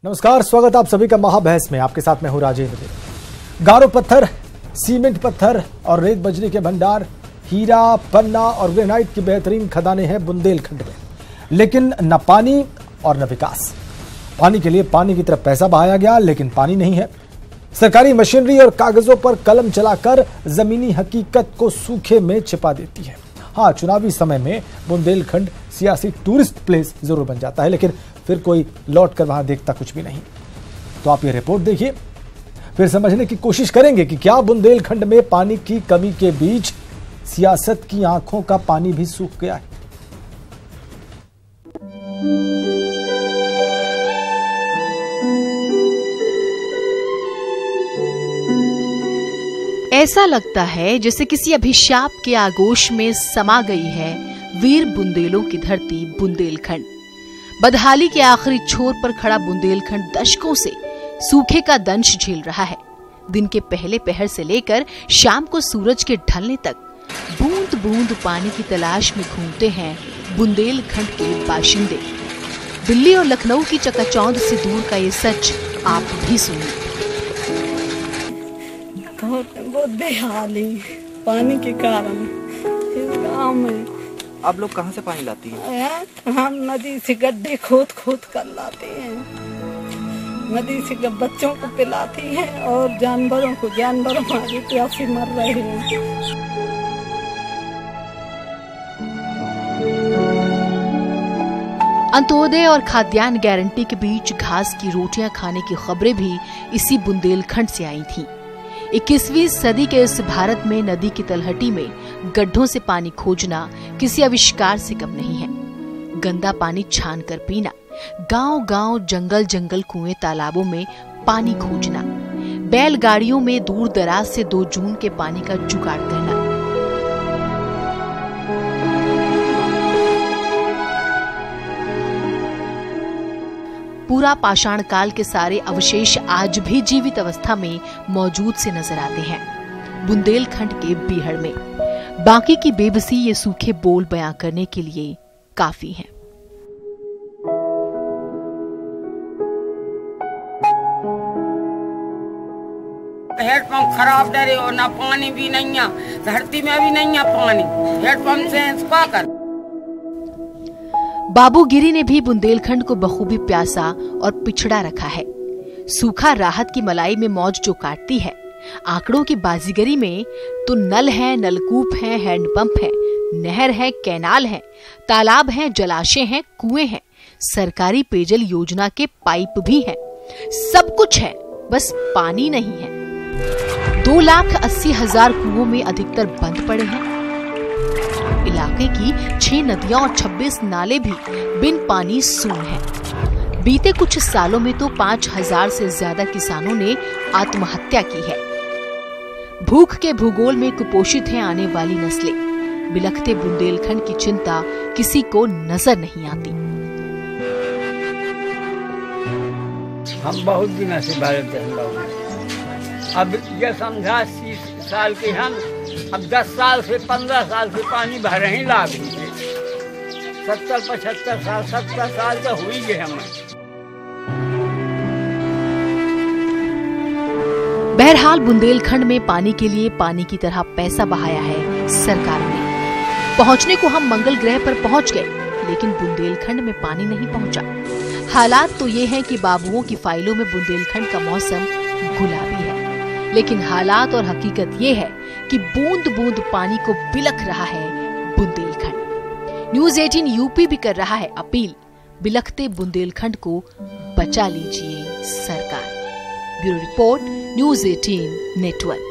नमस्कार, स्वागत आप सभी का महाबहस में। आपके साथ मैं हूं राजेंद्र। गारो पत्थर, सीमेंट पत्थर और रेत बजरी के भंडार, हीरा, पन्ना और ग्रेनाइट की बेहतरीन खदानें हैं बुंदेलखंड में, लेकिन न पानी और न विकास। पानी के लिए पानी की तरफ पैसा बहाया गया, लेकिन पानी नहीं है। सरकारी मशीनरी और कागजों पर कलम चलाकर जमीनी हकीकत को सूखे में छिपा देती है। हाँ, चुनावी समय में बुंदेलखंड सियासी टूरिस्ट प्लेस जरूर बन जाता है, लेकिन फिर कोई लौट कर वहां देखता कुछ भी नहीं। तो आप ये रिपोर्ट देखिए, फिर समझने की कोशिश करेंगे कि क्या बुंदेलखंड में पानी की कमी के बीच सियासत की आंखों का पानी भी सूख गया है। ऐसा लगता है जैसे किसी अभिशाप के आगोश में समा गई है वीर बुंदेलों की धरती बुंदेलखंड। बदहाली के आखिरी छोर पर खड़ा बुंदेलखंड दशकों से सूखे का दंश झेल रहा है। दिन के पहले पहर से लेकर शाम को सूरज के ढलने तक बूंद बूंद पानी की तलाश में घूमते हैं बुंदेलखंड के बाशिंदे। दिल्ली और लखनऊ की चकाचौंध से दूर का ये सच आप भी सुनिए। बहुत बेहाली पानी के कारण इस गाँव में। आप लोग कहाँ से पानी लाती हैं? हम नदी से गड्ढे खोद खोद कर लाते हैं। नदी से बच्चों को पिलाती हैं और जानवरों आगे प्यासे मर रहे हैं। अंत्योदय और खाद्यान्न गारंटी के बीच घास की रोटियां खाने की खबरें भी इसी बुंदेलखंड से आई थीं। 21वीं सदी के इस भारत में नदी की तलहटी में गड्ढों से पानी खोजना किसी आविष्कार से कम नहीं है। गंदा पानी छान कर पीना, गांव-गांव, जंगल-जंगल, कुएं, तालाबों में पानी खोजना, बैलगाड़ियों में दूर दराज से 2 जून के पानी का जुगाड़ करना। पूरा पाषाण काल के सारे अवशेष आज भी जीवित अवस्था में मौजूद से नजर आते हैं बुंदेलखंड के बीहड़ में। बाकी की बेबसी ये सूखे बोल बयां करने के लिए काफी हैं। हेडपंप खराब डरे और ना पानी भी नहीं है, धरती में भी नहीं है पानी। हेडपंप से क्या कर। बाबू गिरी ने भी बुंदेलखंड को बखूबी प्यासा और पिछड़ा रखा है। सूखा राहत की मलाई में मौज जो काटती है। आंकड़ों की बाजीगरी में तो नल है, नलकूप है, हैंडपंप है, नहर है, कैनाल है, तालाब है, जलाशय हैं, कुएं हैं, सरकारी पेयजल योजना के पाइप भी हैं। सब कुछ है, बस पानी नहीं है। 2,80,000 कुओं में अधिकतर बंद पड़े हैं। इलाके की 6 नदियां और 26 नाले भी बिन पानी सून हैं। बीते कुछ सालों में तो 5,000 से ज्यादा किसानों ने आत्महत्या की है। भूख के भूगोल में कुपोषित हैं आने वाली नस्लें। बिलखते बुंदेलखंड की चिंता किसी को नजर नहीं आती। हम बहुत दिन से भारत अब ये समझा 30 साल के हम, अब 10 साल से 15 साल से पानी भर रहे हैं लाभ 70 साल तो हुई गए हमें। बहरहाल बुंदेलखंड में पानी के लिए पानी की तरह पैसा बहाया है सरकारों ने। पहुंचने को हम मंगल ग्रह पर पहुंच गए, लेकिन बुंदेलखंड में पानी नहीं पहुंचा। हालात तो ये हैं कि बाबुओं की फाइलों में बुंदेलखंड का मौसम गुलाबी है, लेकिन हालात और हकीकत ये है कि बूंद बूंद पानी को बिलख रहा है बुंदेलखंड। न्यूज़ 18 यूपी भी कर रहा है अपील, बिलखते बुंदेलखंड को बचा लीजिए सरकार। Bureau report, news 18 network.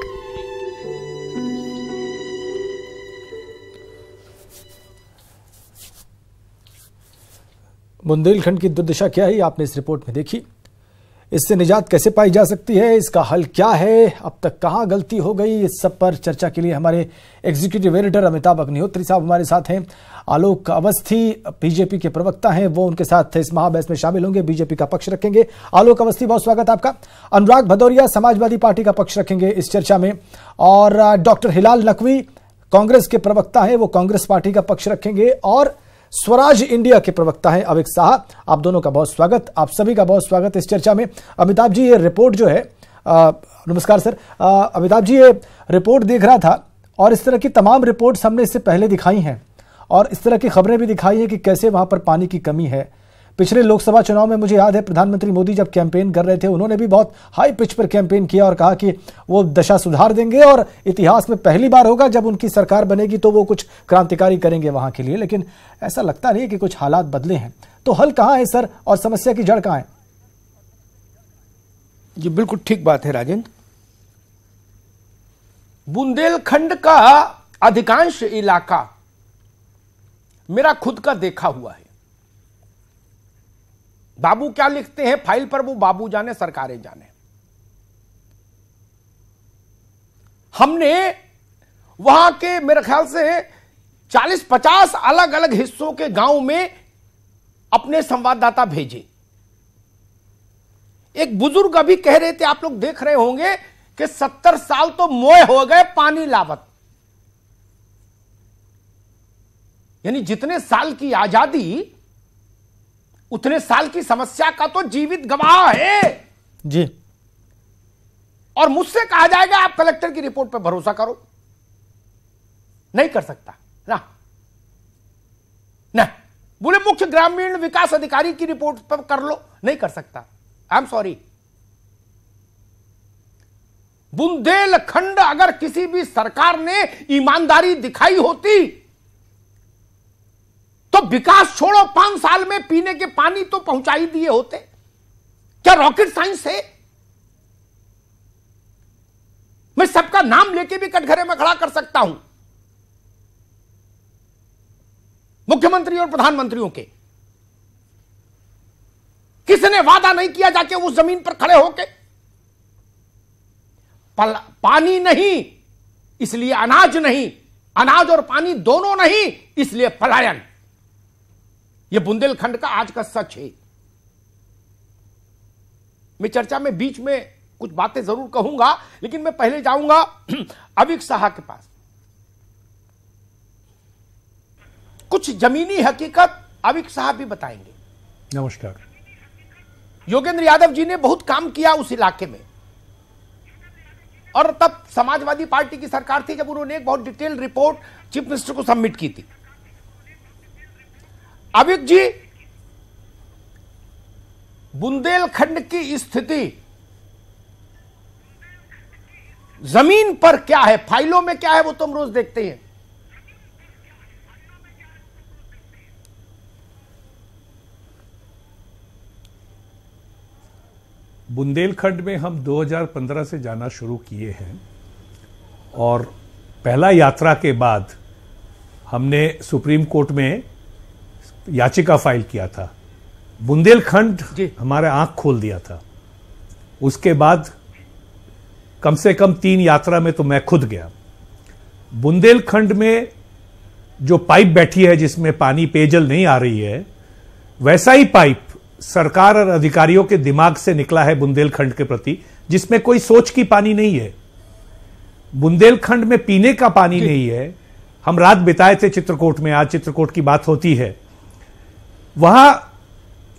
Bundelkhand की दुर्दशा क्या है, आपने इस रिपोर्ट में देखी। इससे निजात कैसे पाई जा सकती है, इसका हल क्या है, अब तक कहां गलती हो गई, इस सब पर चर्चा के लिए हमारे एग्जीक्यूटिव एडिटर अमिताभ अग्निहोत्री साहब हमारे साथ हैं। आलोक अवस्थी बीजेपी के प्रवक्ता हैं, वो उनके साथ इस महाबहस में शामिल होंगे, बीजेपी का पक्ष रखेंगे। आलोक अवस्थी, बहुत स्वागत आपका। अनुराग भदौरिया समाजवादी पार्टी का पक्ष रखेंगे इस चर्चा में, और डॉक्टर हिलाल नकवी कांग्रेस के प्रवक्ता हैं, वो कांग्रेस पार्टी का पक्ष रखेंगे, और स्वराज इंडिया के प्रवक्ता हैं अविक साहा। आप दोनों का बहुत स्वागत, आप सभी का बहुत स्वागत इस चर्चा में। अमिताभ जी, ये रिपोर्ट जो है, नमस्कार सर। अमिताभ जी, ये रिपोर्ट देख रहा था और इस तरह की तमाम रिपोर्ट्स हमने इससे पहले दिखाई हैं और इस तरह की खबरें भी दिखाई हैं कि कैसे वहां पर पानी की कमी है। पिछले लोकसभा चुनाव में मुझे याद है प्रधानमंत्री मोदी जब कैंपेन कर रहे थे, उन्होंने भी बहुत हाई पिच पर कैंपेन किया और कहा कि वो दशा सुधार देंगे और इतिहास में पहली बार होगा जब उनकी सरकार बनेगी तो वो कुछ क्रांतिकारी करेंगे वहां के लिए। लेकिन ऐसा लगता नहीं कि कुछ हालात बदले हैं। तो हल कहां है सर, और समस्या की जड़ कहां है? जी बिल्कुल ठीक बात है राजेंद्र। बुंदेलखंड का अधिकांश इलाका मेरा खुद का देखा हुआ है। बाबू क्या लिखते हैं फाइल पर, वो बाबू जाने, सरकारें जाने। हमने वहां के मेरे ख्याल से 40-50 अलग अलग हिस्सों के गांव में अपने संवाददाता भेजे। एक बुजुर्ग अभी कह रहे थे, आप लोग देख रहे होंगे कि 70 साल तो मोए हो गए पानी लावत। यानी जितने साल की आजादी उतने साल की समस्या का तो जीवित गवाह है जी। और मुझसे कहा जाएगा आप कलेक्टर की रिपोर्ट पर भरोसा करो, नहीं कर सकता ना। बोले मुख्य ग्रामीण विकास अधिकारी की रिपोर्ट पर कर लो, नहीं कर सकता। I am sorry. बुंदेलखंड अगर किसी भी सरकार ने ईमानदारी दिखाई होती तो विकास छोड़ो, 5 साल में पीने के पानी तो पहुंचा ही दिए होते। क्या रॉकेट साइंस है? मैं सबका नाम लेके भी कटघरे में खड़ा कर सकता हूं, मुख्यमंत्री और प्रधानमंत्रियों के। किसने वादा नहीं किया जाके उस जमीन पर खड़े होके? पानी नहीं इसलिए अनाज नहीं, अनाज और पानी दोनों नहीं इसलिए पलायन। यह बुंदेलखंड का आज का सच है। मैं चर्चा में बीच में कुछ बातें जरूर कहूंगा, लेकिन मैं पहले जाऊंगा अविक साहा के पास। कुछ जमीनी हकीकत अविक साहा भी बताएंगे। नमस्कार। योगेंद्र यादव जी ने बहुत काम किया उस इलाके में, और तब समाजवादी पार्टी की सरकार थी जब उन्होंने एक बहुत डिटेल रिपोर्ट चीफ मिनिस्टर को सबमिट की थी। अविक जी, बुंदेलखंड की स्थिति जमीन पर क्या है, फाइलों में क्या है, वो तो हम रोज देखते हैं। बुंदेलखंड में हम 2015 से जाना शुरू किए हैं और पहला यात्रा के बाद हमने सुप्रीम कोर्ट में याचिका फाइल किया था। बुंदेलखंड हमारे आंख खोल दिया था। उसके बाद कम से कम 3 यात्रा में तो मैं खुद गया। बुंदेलखंड में जो पाइप बैठी है जिसमें पानी, पेयजल नहीं आ रही है, वैसा ही पाइप सरकार और अधिकारियों के दिमाग से निकला है बुंदेलखंड के प्रति, जिसमें कोई सोच की पानी नहीं है। बुंदेलखंड में पीने का पानी नहीं है। हम रात बिताए थे चित्रकूट में, आज चित्रकूट की बात होती है। वहां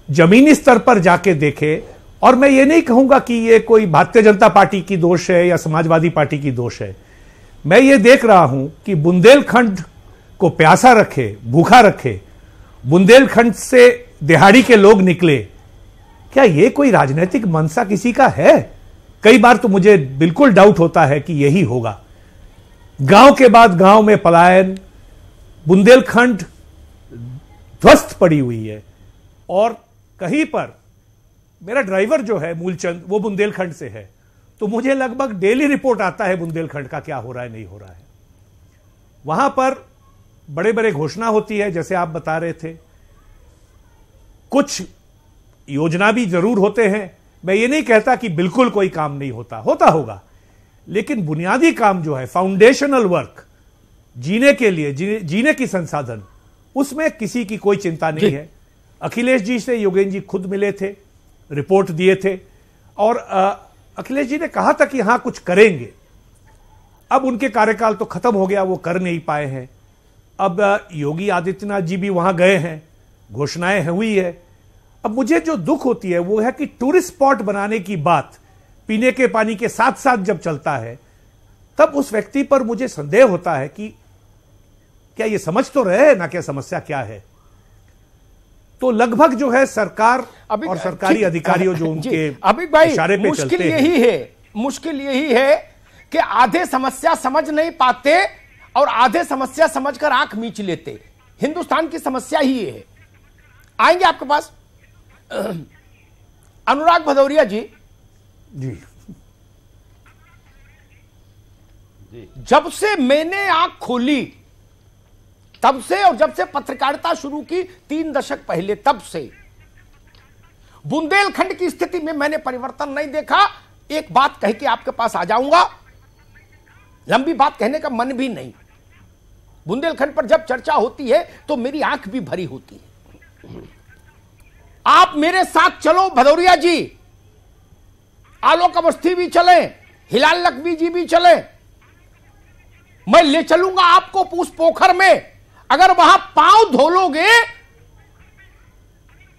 जमीनी स्तर पर जाके देखे, और मैं ये नहीं कहूंगा कि ये कोई भारतीय जनता पार्टी की दोष है या समाजवादी पार्टी की दोष है। मैं ये देख रहा हूं कि बुंदेलखंड को प्यासा रखे, भूखा रखे, बुंदेलखंड से दिहाड़ी के लोग निकले, क्या ये कोई राजनीतिक मंशा किसी का है? कई बार तो मुझे बिल्कुल डाउट होता है कि यही होगा। गांव के बाद गांव में पलायन, बुंदेलखंड ध्वस्त पड़ी हुई है। और कहीं पर मेरा ड्राइवर जो है मूलचंद, वो बुंदेलखंड से है, तो मुझे लगभग डेली रिपोर्ट आता है बुंदेलखंड का क्या हो रहा है, नहीं हो रहा है। वहां पर बड़े बड़े घोषणा होती है, जैसे आप बता रहे थे, कुछ योजना भी जरूर होते हैं। मैं ये नहीं कहता कि बिल्कुल कोई काम नहीं होता, होता होगा, लेकिन बुनियादी काम जो है, फाउंडेशनल वर्क, जीने के लिए, जीने की संसाधन, उसमें किसी की कोई चिंता नहीं है। अखिलेश जी से योगेंद्र जी खुद मिले थे, रिपोर्ट दिए थे, और अखिलेश जी ने कहा था कि हां कुछ करेंगे। अब उनके कार्यकाल तो खत्म हो गया, वो कर नहीं पाए हैं। अब योगी आदित्यनाथ जी भी वहां गए हैं, घोषणाएं हुई है। अब मुझे जो दुख होती है वो है कि टूरिस्ट स्पॉट बनाने की बात पीने के पानी के साथ साथ जब चलता है तब उस व्यक्ति पर मुझे संदेह होता है कि क्या ये समझ तो रहे ना क्या समस्या क्या है। तो लगभग जो है सरकार और सरकारी अधिकारियों जो उनके अभी भाई इशारे पे मुश्किल चलते यही है, मुश्किल यही है कि आधे समस्या समझ नहीं पाते और आधे समस्या समझकर आंख मींच लेते। हिंदुस्तान की समस्या ही है। आएंगे आपके पास अनुराग भदौरिया जी। जी जब से मैंने आंख खोली तब से, और जब से पत्रकारिता शुरू की 3 दशक पहले, तब से बुंदेलखंड की स्थिति में मैंने परिवर्तन नहीं देखा। एक बात कह के आपके पास आ जाऊंगा, लंबी बात कहने का मन भी नहीं। बुंदेलखंड पर जब चर्चा होती है तो मेरी आंख भी भरी होती है। आप मेरे साथ चलो भदौरिया जी, आलोक अवस्थी भी चले, हिलाल लखवी जी भी चले, मैं ले चलूंगा आपको पूस पोखर में। अगर वहां पांव धो लोगे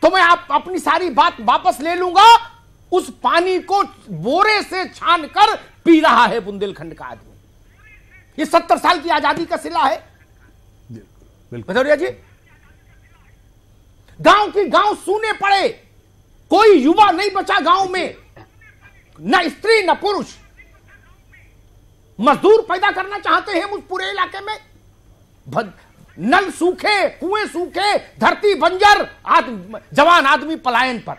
तो मैं आप अपनी सारी बात वापस ले लूंगा। उस पानी को बोरे से छान कर पी रहा है बुंदेलखंड का आदमी। ये 70 साल की आजादी का सिला है भदौरिया जी। गांव की गांव सूने पड़े, कोई युवा नहीं बचा गांव में, न स्त्री न पुरुष। मजदूर पैदा करना चाहते हैं उस पूरे इलाके में। नल सूखे, कुएं सूखे, धरती बंजर, जवान आदमी पलायन पर।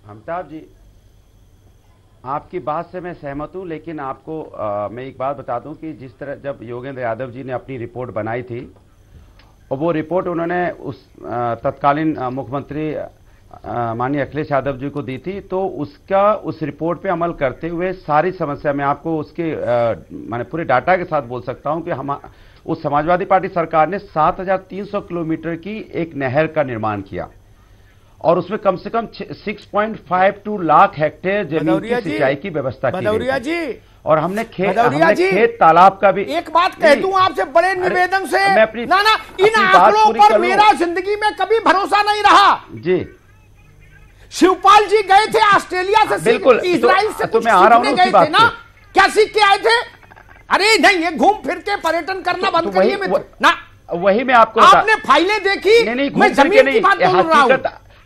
अमिताभ जी, आपकी बात से मैं सहमत हूं, लेकिन आपको मैं एक बात बता दूं कि जिस तरह जब योगेंद्र यादव जी ने अपनी रिपोर्ट बनाई थी और वो रिपोर्ट उन्होंने उस तत्कालीन मुख्यमंत्री माननीय अखिलेश यादव जी को दी थी, तो उसका उस रिपोर्ट पे अमल करते हुए सारी समस्या, मैं आपको उसके माने पूरे डाटा के साथ बोल सकता हूं कि हम उस समाजवादी पार्टी सरकार ने 7300 किलोमीटर की एक नहर का निर्माण किया और उसमें कम से कम 6.52 लाख हेक्टेयर जमीन की सिंचाई की व्यवस्था की भदौरिया जी। और हमने खेत तालाब का भी। एक बात कह दूं आपसे बड़े निवेदन से, मैं अपनी इन आंकड़ों पर मेरा जिंदगी में कभी भरोसा नहीं रहा जी। शिवपाल जी गए थे ऑस्ट्रेलिया से, बिल्कुल इजराइल से कुछ सीखने गए थे ना, क्या सीख के आए थे? अरे नहीं, ये घूम फिर के पर्यटन करना बंद करिए ना। वही मैं आपको, आपने फाइलें देखी? नहीं, मैं जमीन की बात बोल रहा हूं,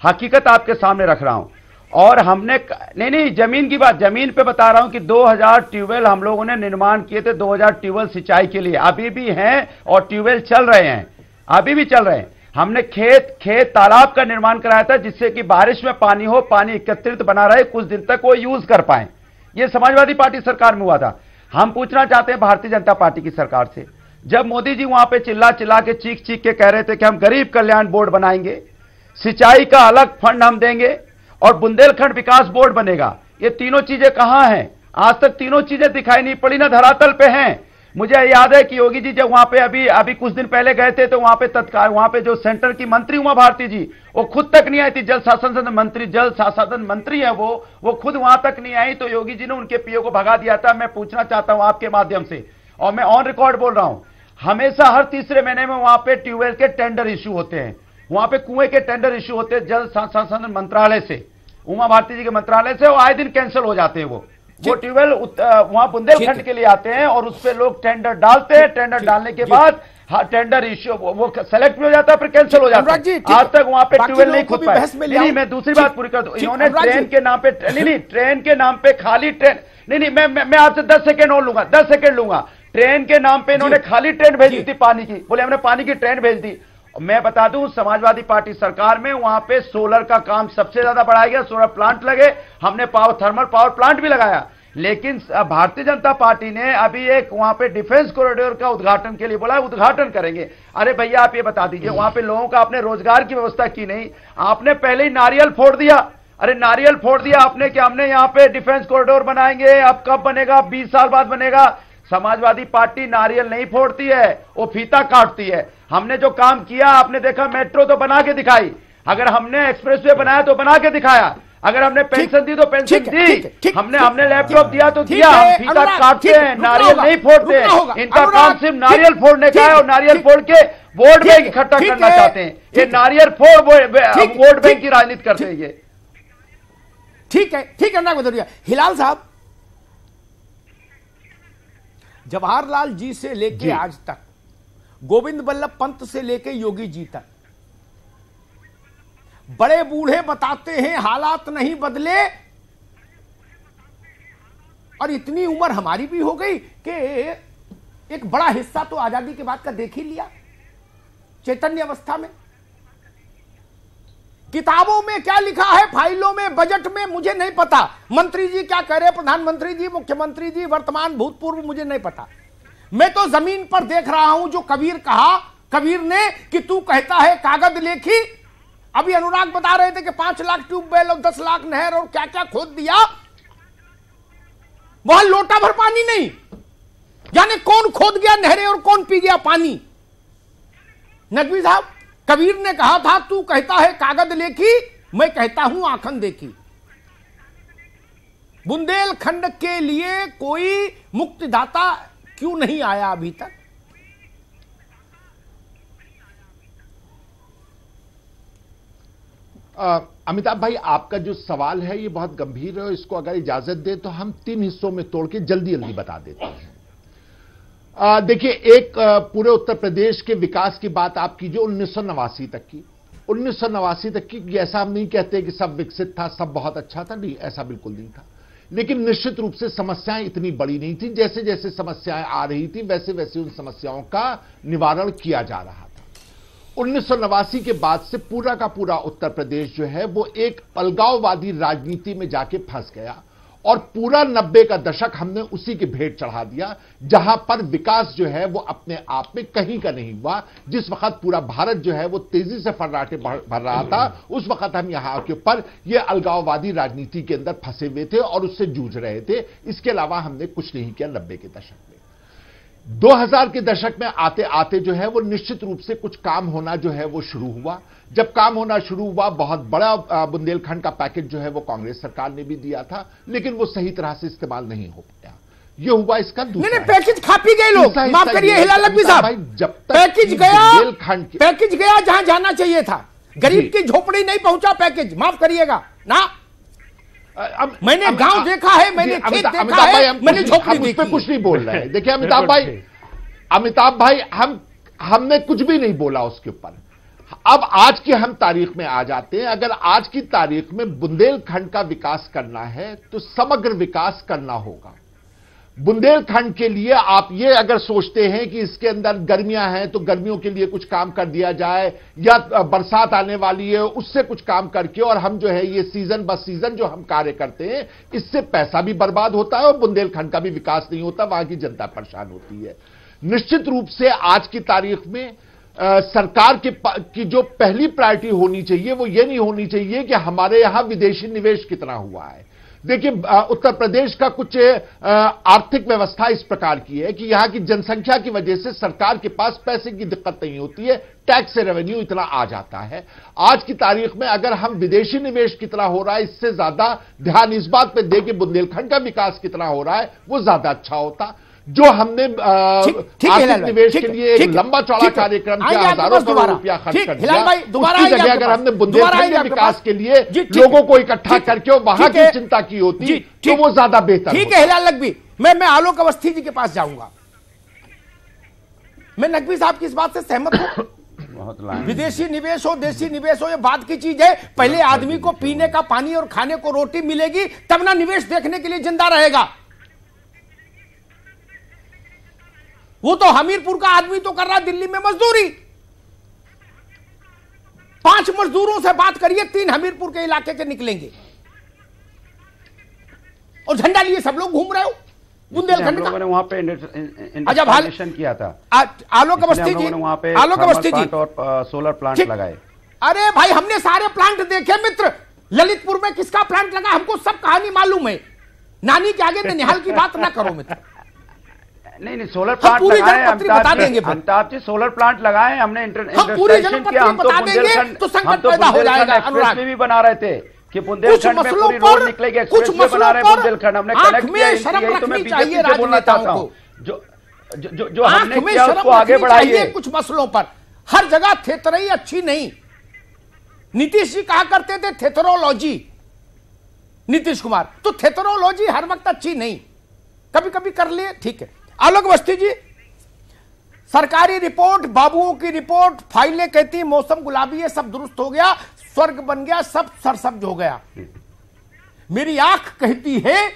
हकीकत आपके सामने रख रहा हूं। और हमने नहीं जमीन की बात, जमीन पे बता रहा हूं कि 2000 ट्यूबवेल हम लोगों ने निर्माण किए थे, 2000 ट्यूबवेल सिंचाई के लिए अभी भी हैं और ट्यूबवेल चल रहे हैं, अभी भी चल रहे हैं। हमने खेत तालाब का निर्माण कराया था जिससे कि बारिश में पानी हो, पानी एकत्रित बना रहे, कुछ दिन तक वो यूज कर पाए। ये समाजवादी पार्टी सरकार में हुआ था। हम पूछना चाहते हैं भारतीय जनता पार्टी की सरकार से, जब मोदी जी वहां पे चिल्ला चिल्ला के चीख चीख के कह रहे थे कि हम गरीब कल्याण बोर्ड बनाएंगे, सिंचाई का अलग फंड हम देंगे और बुंदेलखंड विकास बोर्ड बनेगा, ये तीनों चीजें कहां हैं? आज तक तीनों चीजें दिखाई नहीं पड़ी, ना धरातल पे हैं। मुझे याद है कि योगी जी जब वहां पे अभी कुछ दिन पहले गए थे तो वहां पे जो सेंटर की मंत्री उमा भारती जी, वो खुद तक नहीं आई थी। जल शासन मंत्री है वो खुद वहां तक नहीं आई, तो योगी जी ने उनके पीओ को भगा दिया था। मैं पूछना चाहता हूं आपके माध्यम से, और मैं ऑन रिकॉर्ड बोल रहा हूं, हमेशा हर तीसरे महीने में वहां पे ट्यूबवेल के टेंडर इश्यू होते हैं, वहां पे कुएं के टेंडर इश्यू होते हैं जल संसाधन मंत्रालय से, उमा भारती जी के मंत्रालय से, वो आए दिन कैंसिल हो जाते हैं। वो ट्यूबवेल वहां बुंदेलखंड के लिए आते हैं और उस पर लोग टेंडर डालते हैं, टेंडर डालने के बाद टेंडर इश्यू वो सेलेक्ट भी हो जाता है फिर कैंसिल हो जाता है। आज तक वहां पे ट्यूबवेल नहीं खुद पाए। नहीं, मैं दूसरी बात पूरी कर दूं, इन्होंने ट्रेन के नाम पे, नहीं ट्रेन के नाम पे खाली ट्रेन, नहीं मैं आपसे 10 सेकेंड और लूंगा, 10 सेकेंड लूंगा। ट्रेन के नाम पे इन्होंने खाली ट्रेन भेज दी थी पानी की, बोले हमने पानी की ट्रेन भेज दी। मैं बता दूं समाजवादी पार्टी सरकार में वहां पे सोलर का काम सबसे ज्यादा बढ़ाया गया, सोलर प्लांट लगे, हमने थर्मल पावर प्लांट भी लगाया। लेकिन भारतीय जनता पार्टी ने अभी एक वहां पे डिफेंस कॉरिडोर का उद्घाटन के लिए बोला, उद्घाटन करेंगे। अरे भैया आप ये बता दीजिए, वहां पे लोगों का आपने रोजगार की व्यवस्था की नहीं, आपने पहले ही नारियल फोड़ दिया। अरे नारियल फोड़ दिया आपने कि हमने यहाँ पे डिफेंस कॉरिडोर बनाएंगे, अब कब बनेगा? 20 साल बाद बनेगा। समाजवादी पार्टी नारियल नहीं फोड़ती है, वो फीता काटती है। हमने जो काम किया आपने देखा, मेट्रो तो बना के दिखाई, अगर हमने एक्सप्रेसवे बनाया तो बना के दिखाया, अगर हमने पेंशन दी तो पेंशन दी, हमने लैपटॉप दिया तो ठीक दिया। है, हम फीता अनुराग, काटते ठीक, हैं, रुकना नारियल होगा, नहीं फोड़ते रुकना होगा, हैं। इनका अनुराग, काम सिर्फ नारियल ठीक, फोड़ने का है और ठीक, नारियल ठीक, फोड़ के वोट ठीक, बैंक इकट्ठा ठीक करना है, चाहते हैं। ये ठीक, नारियल फोड़ ठीक, वोट बैंक ठीक, की राजनीति करते हैं ये। ठीक है, ठीक है अनुराग भदौरिया। हिलाल साहब, जवाहरलाल जी से लेके आज तक, गोविंद बल्लभ पंत से लेके योगी जी तक, बड़े बूढ़े बताते हैं हालात नहीं बदले, और इतनी उम्र हमारी भी हो गई कि एक बड़ा हिस्सा तो आजादी के बाद का देख ही लिया चैतन्य अवस्था में। किताबों में क्या लिखा है, फाइलों में, बजट में, मुझे नहीं पता। मंत्री जी क्या कह रहे, प्रधानमंत्री जी, मुख्यमंत्री जी, वर्तमान भूतपूर्व, मुझे नहीं पता। मैं तो जमीन पर देख रहा हूं जो कबीर कहा, कबीर ने कि तू कहता है कागज लेखी। अभी अनुराग बता रहे थे कि 5 लाख ट्यूबवेल और 10 लाख नहर और क्या क्या खोद दिया, वहां लोटा भर पानी नहीं। जाने कौन खोद गया नहरें और कौन पी गया पानी। नकवी साहब, कबीर ने कहा था तू कहता है कागज लेखी, मैं कहता हूं आंखन देखी। बुंदेलखंड के लिए कोई मुक्तिदाता क्यों नहीं आया अभी तक? अमिताभ भाई, आपका जो सवाल है ये बहुत गंभीर है। इसको अगर इजाजत दे तो हम 3 हिस्सों में तोड़ के जल्दी जल्दी बता देते हैं। देखिए, एक पूरे उत्तर प्रदेश के विकास की बात आप कीजिए 1989 तक की। 1989 तक की, ऐसा हम नहीं कहते कि सब विकसित था, सब बहुत अच्छा था, नहीं, ऐसा बिल्कुल नहीं था। लेकिन निश्चित रूप से समस्याएं इतनी बड़ी नहीं थी। जैसे जैसे समस्याएं आ रही थी वैसे वैसे उन समस्याओं का निवारण किया जा रहा था। 1989 के बाद से पूरा का पूरा उत्तर प्रदेश जो है वो एक अलगाववादी राजनीति में जाके फंस गया, और पूरा 90 का दशक हमने उसी की भेंट चढ़ा दिया, जहां पर विकास जो है वो अपने आप में कहीं का नहीं हुआ। जिस वक्त पूरा भारत जो है वो तेजी से फर्राटे भर रहा था, उस वक्त हम यहां के ऊपर ये अलगाववादी राजनीति के अंदर फंसे हुए थे और उससे जूझ रहे थे। इसके अलावा हमने कुछ नहीं किया 90 के दशक में। 2000 के दशक में आते आते जो है वो निश्चित रूप से कुछ काम होना जो है वो शुरू हुआ। जब काम होना शुरू हुआ, बहुत बड़ा बुंदेलखंड का पैकेज जो है वो कांग्रेस सरकार ने भी दिया था, लेकिन वो सही तरह से इस्तेमाल नहीं हो पाया। ये हुआ इसका दूसरा। नहीं, पैकेज खा पी गए लोग, माफ करिए हिलाल नकवी साहब, जब तक पैकेज गया जहां जाना चाहिए था, गरीब की झोपड़ी नहीं पहुंचा पैकेज, माफ करिएगा ना। मैंने गांव देखा है, मैंने खेत देखा है, मैंने झोपड़ी देखी। कुछ नहीं बोल रहे हैं। देखिए अमिताभ भाई, हमने कुछ भी नहीं बोला उसके ऊपर। अब आज की हम तारीख में आ जाते हैं। अगर आज की तारीख में बुंदेलखंड का विकास करना है तो समग्र विकास करना होगा। बुंदेलखंड के लिए आप ये अगर सोचते हैं कि इसके अंदर गर्मियां हैं तो गर्मियों के लिए कुछ काम कर दिया जाए, या बरसात आने वाली है उससे कुछ काम करके, और हम जो है ये सीजन बस सीजन जो हम कार्य करते हैं, इससे पैसा भी बर्बाद होता है और बुंदेलखंड का भी विकास नहीं होता, वहां की जनता परेशान होती है। निश्चित रूप से आज की तारीख में सरकार की जो पहली प्रायोरिटी होनी चाहिए वो ये नहीं होनी चाहिए कि हमारे यहां विदेशी निवेश कितना हुआ है। देखिए, उत्तर प्रदेश का कुछ आर्थिक व्यवस्था इस प्रकार की है कि यहां की जनसंख्या की वजह से सरकार के पास पैसे की दिक्कत नहीं होती है, टैक्स से रेवेन्यू इतना आ जाता है। आज की तारीख में अगर हम विदेशी निवेश कितना हो रहा है, इससे ज्यादा ध्यान इस बात पे दें कि बुंदेलखंड का विकास कितना हो रहा है, वो ज्यादा अच्छा होता। जो हमने आर्थिक निवेश के लिए एक लंबा चौड़ा कार्यक्रम किया, हजारों करोड़ रुपया खर्च कर दिया, उसकी जगह अगर हमने बुंदेलखंड के विकास के लिए लोगों को इकट्ठा करके वहां की चिंता की होती तो वो ज्यादा बेहतर। ठीक है हिलाल नकवी, मैं आलोक अवस्थी जी के पास जाऊंगा। मैं नकवी साहब की इस बात से सहमत हूं। विदेशी निवेश हो, देशी निवेश हो, ये बात की चीज है। पहले आदमी को पीने का पानी और खाने को रोटी मिलेगी, तब ना निवेश देखने के लिए जिंदा रहेगा। वो तो हमीरपुर का आदमी तो कर रहा दिल्ली में मजदूरी। 5 मजदूरों से बात करिए, 3 हमीरपुर के इलाके के निकलेंगे, और झंडा लिए सब लोग घूम रहे हो बुंदेलखंड का। वहां पे इंस्टॉलेशन किया था। आलोक अवस्थी जी, वहां पे आलोक अवस्थी जी और सोलर प्लांट लगाए। अरे भाई, हमने सारे प्लांट देखे मित्र। ललितपुर में किसका प्लांट लगा हमको सब कहानी मालूम है। नानी के आगे निहाल की बात ना करो मित्र। नहीं, सोलर प्लांट लगाए अमिताभ जी, सोलर प्लांट लगाए हमने, इंस्टॉलेशन किया। हम तो बुंदेलखंड एक्सप्रेस भी बना रहे थे, कि बुंदेलखंड में पूरी रोड निकलेगी, एक्सप्रेस बना रहे बुंदेलखंड, हमने कनेक्ट किया, यही तो मैं बीजेपी से बोलना चाहता हूं। जो हमने किया उसको आगे बढ़ाइए। कुछ मसलों पर हर जगह थेतरई अच्छी नहीं। नीतीश जी कहा करते थे थेथरोलॉजी, नीतीश कुमार, तो थेथरोलॉजी हर वक्त अच्छी नहीं, कभी कभी कर लिए ठीक है। आलोक अवस्थी जी, सरकारी रिपोर्ट, बाबुओं की रिपोर्ट, फाइलें कहती मौसम गुलाबी है, सब दुरुस्त हो गया, स्वर्ग बन गया, सब सरसब्ज हो गया। मेरी आंख कहती है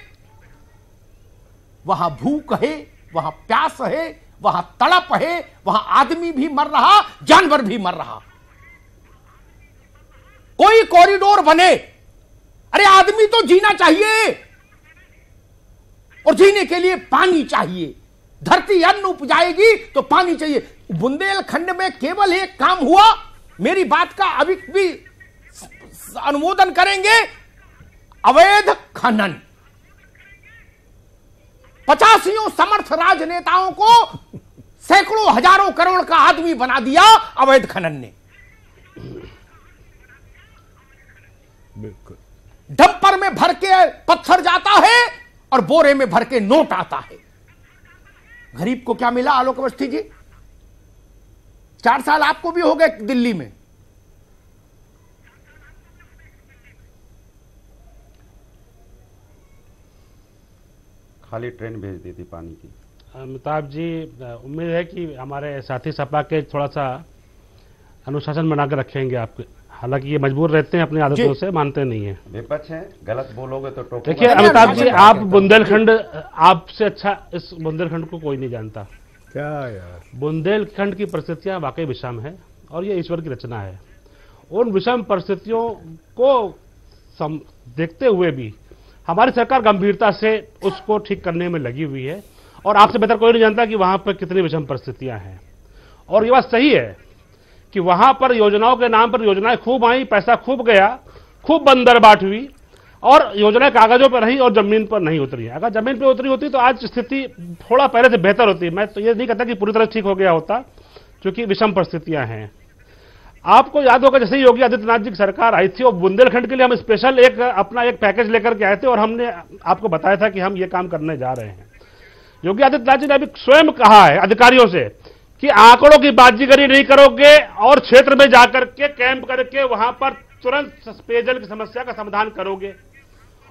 वहां भूख है, वहां प्यास है, वहां तड़प है, वहां आदमी भी मर रहा, जानवर भी मर रहा। कोई कॉरिडोर बने, अरे आदमी तो जीना चाहिए और जीने के लिए पानी चाहिए। धरती अन्न उपजाएगी तो पानी चाहिए। बुंदेलखंड में केवल एक काम हुआ, मेरी बात का अभी भी अनुमोदन करेंगे, अवैध खनन। 85 समर्थ राजनेताओं को सैकड़ों हजारों करोड़ का आदमी बना दिया अवैध खनन ने। डंपर में भर के पत्थर जाता है और बोरे में भर के नोट आता है। गरीब को क्या मिला आलोक अवस्थी जी? 4 साल आपको भी हो गए दिल्ली में। खाली ट्रेन भेज दी थी पानी की। अमिताभ जी, उम्मीद है कि हमारे साथी सपा के थोड़ा सा अनुशासन बनाकर रखेंगे आपके, हालांकि ये मजबूर रहते हैं अपनी आदतों से, मानते नहीं है। विपक्ष है, गलत बोलोगे तो टोको। देखिए अमिताभ जी, आप बुंदेलखंड, आपसे अच्छा इस बुंदेलखंड को कोई नहीं जानता। क्या यार, बुंदेलखंड की परिस्थितियां वाकई विषम है और ये ईश्वर की रचना है। उन विषम परिस्थितियों को देखते हुए भी हमारी सरकार गंभीरता से उसको ठीक करने में लगी हुई है और आपसे बेहतर कोई नहीं जानता कि वहां पर कितनी विषम परिस्थितियां हैं। और ये बात सही है कि वहां पर योजनाओं के नाम पर योजनाएं खूब आई, पैसा खूब गया, खूब बंदरबाट हुई और योजनाएं कागजों पर रही और जमीन पर नहीं उतरी। अगर जमीन पर उतरी होती तो आज स्थिति थोड़ा पहले से बेहतर होती। मैं तो ये नहीं कहता कि पूरी तरह ठीक हो गया होता, क्योंकि विषम परिस्थितियां हैं। आपको याद होगा जैसे योगी आदित्यनाथ जी की सरकार आई थी और बुंदेलखंड के लिए हम स्पेशल अपना एक पैकेज लेकर के आए थे और हमने आपको बताया था कि हम ये काम करने जा रहे हैं। योगी आदित्यनाथ जी ने अभी स्वयं कहा है अधिकारियों से कि आंकड़ों की बाजीगरी नहीं करोगे और क्षेत्र में जाकर के कैंप करके वहां पर तुरंत पेयजल की समस्या का समाधान करोगे।